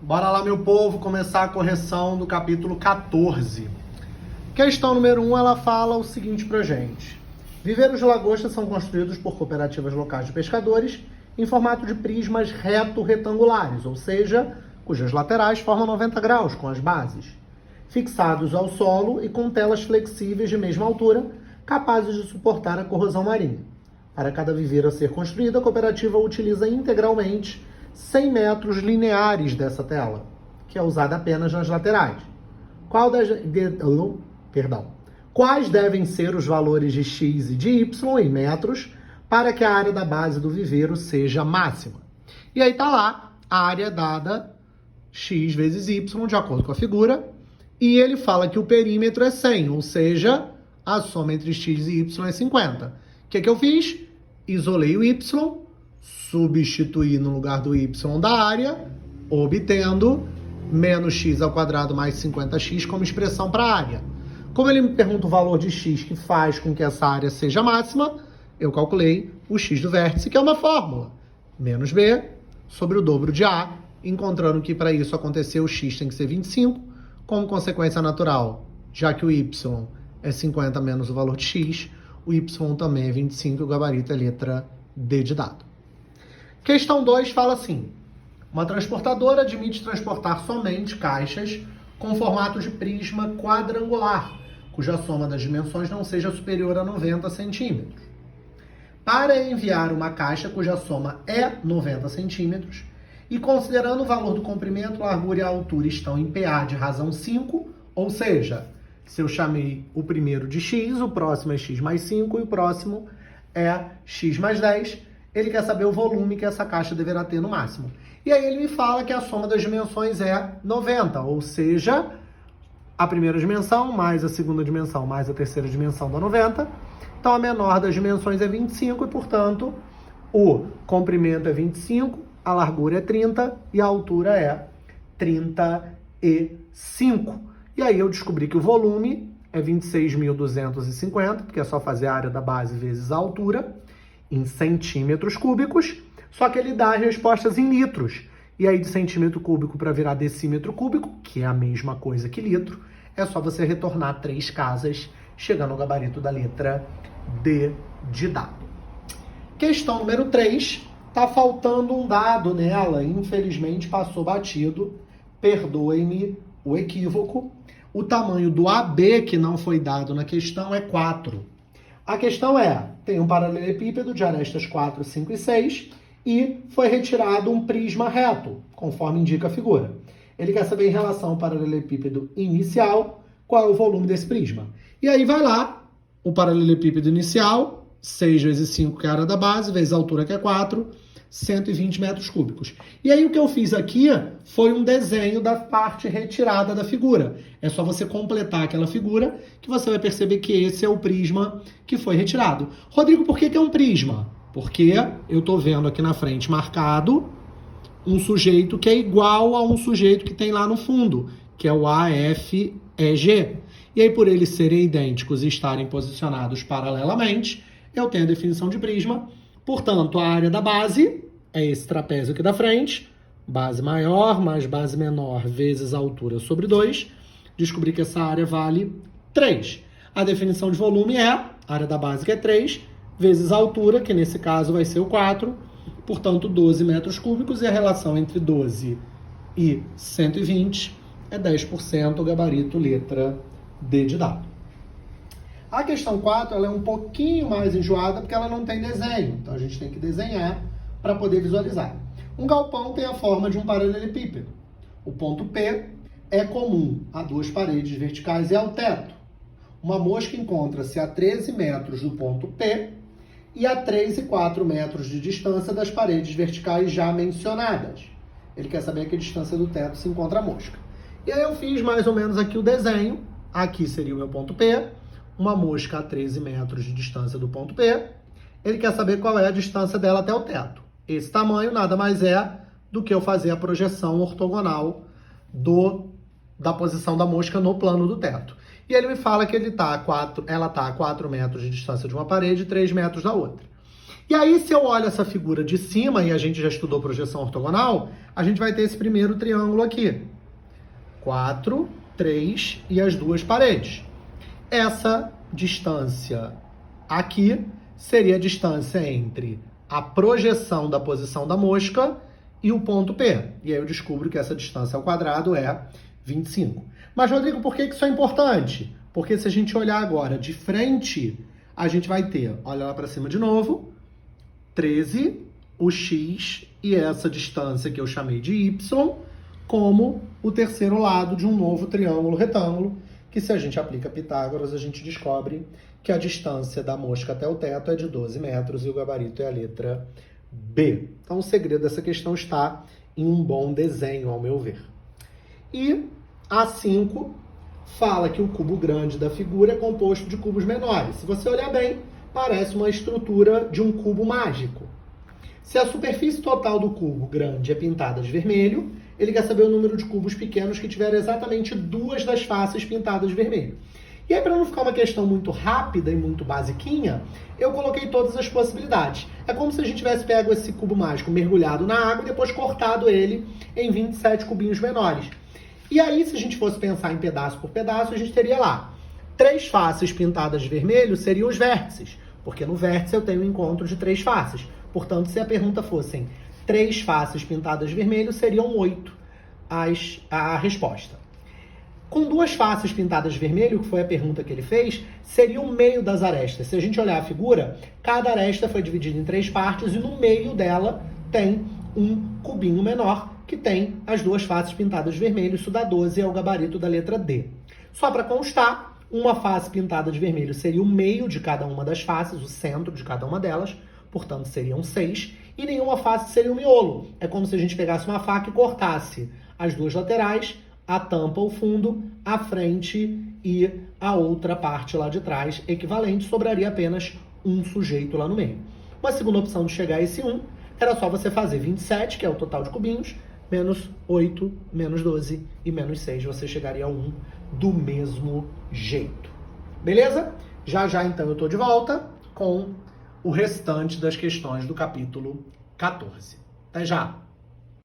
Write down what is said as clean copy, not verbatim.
Bora lá, meu povo, começar a correção do capítulo 14. Questão número 1, ela fala o seguinte pra gente. Viveiros de lagosta são construídos por cooperativas locais de pescadores em formato de prismas reto-retangulares, ou seja, cujas laterais formam 90 graus com as bases, fixados ao solo e com telas flexíveis de mesma altura, capazes de suportar a corrosão marinha. Para cada viveiro a ser construído, a cooperativa utiliza integralmente 100 metros lineares dessa tela, que é usada apenas nas laterais. Quais devem ser os valores de x e de y em metros para que a área da base do viveiro seja máxima? E aí tá lá a área dada x vezes y, de acordo com a figura, e ele fala que o perímetro é 100, ou seja, a soma entre x e y é 50. O que eu fiz? Isolei o y, substituir no lugar do y da área, obtendo menos x ao quadrado mais 50x como expressão para a área. Como ele me pergunta o valor de x que faz com que essa área seja máxima, eu calculei o x do vértice, que é uma fórmula. Menos b sobre o dobro de a, encontrando que para isso acontecer o x tem que ser 25, como consequência natural, já que o y é 50 menos o valor de x, o y também é 25 e o gabarito é letra D de dado. Questão 2 fala assim: uma transportadora admite transportar somente caixas com formato de prisma quadrangular, cuja soma das dimensões não seja superior a 90 centímetros. Para enviar uma caixa cuja soma é 90 centímetros, e considerando o valor do comprimento, largura e altura estão em PA de razão 5, ou seja, se eu chamei o primeiro de x, o próximo é x mais 5 e o próximo é x mais 10, ele quer saber o volume que essa caixa deverá ter no máximo. E aí ele me fala que a soma das dimensões é 90, ou seja, a primeira dimensão mais a segunda dimensão mais a terceira dimensão dá 90. Então a menor das dimensões é 25 e, portanto, o comprimento é 25, a largura é 30 e a altura é 35. E aí eu descobri que o volume é 26.250, porque é só fazer a área da base vezes a altura, em centímetros cúbicos, só que ele dá as respostas em litros. E aí de centímetro cúbico para virar decímetro cúbico, que é a mesma coisa que litro, é só você retornar 3 casas, chegando ao gabarito da letra D de dado. Questão número 3, tá faltando um dado nela, infelizmente passou batido, perdoe-me o equívoco. O tamanho do AB que não foi dado na questão é 4. A questão é, tem um paralelepípedo de arestas 4, 5 e 6 e foi retirado um prisma reto, conforme indica a figura. Ele quer saber em relação ao paralelepípedo inicial, qual é o volume desse prisma. E aí vai lá, o paralelepípedo inicial, 6 vezes 5, que é a área da base, vezes a altura, que é 4, 120 metros cúbicos. E aí o que eu fiz aqui foi um desenho da parte retirada da figura. É só você completar aquela figura que você vai perceber que esse é o prisma que foi retirado. Rodrigo, por que é um prisma? Porque eu estou vendo aqui na frente marcado um sujeito que é igual a um sujeito que tem lá no fundo, que é o AFEG. E aí, por eles serem idênticos e estarem posicionados paralelamente, eu tenho a definição de prisma. Portanto, a área da base é esse trapézio aqui da frente, base maior mais base menor vezes a altura sobre 2. Descobri que essa área vale 3. A definição de volume é a área da base, que é 3, vezes a altura, que nesse caso vai ser o 4, portanto 12 metros cúbicos, e a relação entre 12 e 120 é 10%, gabarito letra D de dado. A questão 4 ela é um pouquinho mais enjoada porque ela não tem desenho, então a gente tem que desenhar para poder visualizar. Um galpão tem a forma de um paralelepípedo. O ponto P é comum a 2 paredes verticais e ao teto. Uma mosca encontra-se a 13 metros do ponto P e a 3 e 4 metros de distância das paredes verticais já mencionadas. Ele quer saber a que distância do teto se encontra a mosca. E aí eu fiz mais ou menos aqui o desenho. Aqui seria o meu ponto P. Uma mosca a 13 metros de distância do ponto P. Ele quer saber qual é a distância dela até o teto. Esse tamanho nada mais é do que eu fazer a projeção ortogonal da posição da mosca no plano do teto. E ele me fala que ela está a 4 metros de distância de uma parede e 3 metros da outra. E aí, se eu olho essa figura de cima, e a gente já estudou projeção ortogonal, a gente vai ter esse primeiro triângulo aqui. 4, 3 e as duas paredes. Essa distância aqui seria a distância entre a projeção da posição da mosca e o ponto P. E aí eu descubro que essa distância ao quadrado é 25. Mas, Rodrigo, por que isso é importante? Porque se a gente olhar agora de frente, a gente vai ter, olha lá para cima de novo, 13, o x e essa distância que eu chamei de y, como o terceiro lado de um novo triângulo retângulo, que se a gente aplica Pitágoras, a gente descobre que a distância da mosca até o teto é de 12 metros e o gabarito é a letra B. Então o segredo dessa questão está em um bom desenho, ao meu ver. E A5 fala que o cubo grande da figura é composto de cubos menores. Se você olhar bem, parece uma estrutura de um cubo mágico. Se a superfície total do cubo grande é pintada de vermelho, ele quer saber o número de cubos pequenos que tiveram exatamente duas das faces pintadas de vermelho. E aí, para não ficar uma questão muito rápida e muito basiquinha, eu coloquei todas as possibilidades. É como se a gente tivesse pego esse cubo mágico, mergulhado na água e depois cortado ele em 27 cubinhos menores. E aí, se a gente fosse pensar em pedaço por pedaço, a gente teria lá 3 faces pintadas de vermelho seriam os vértices, porque no vértice eu tenho um encontro de 3 faces. Portanto, se a pergunta fossem 3 faces pintadas de vermelho, seriam 8 a resposta. Com 2 faces pintadas de vermelho, que foi a pergunta que ele fez, seria o meio das arestas. Se a gente olhar a figura, cada aresta foi dividida em 3 partes e no meio dela tem um cubinho menor que tem as 2 faces pintadas de vermelho. Isso dá 12 e é o gabarito da letra D. Só para constar, uma face pintada de vermelho seria o meio de cada uma das faces, o centro de cada uma delas, portanto seriam 6, e nenhuma face seria o miolo. É como se a gente pegasse uma faca e cortasse as 2 laterais, a tampa, o fundo, a frente e a outra parte lá de trás, equivalente, sobraria apenas um sujeito lá no meio. Uma segunda opção de chegar a esse 1 era só você fazer 27, que é o total de cubinhos, menos 8, menos 12 e menos 6, você chegaria a 1 do mesmo jeito. Beleza? Já já então eu tô de volta com o restante das questões do capítulo 14. Até já!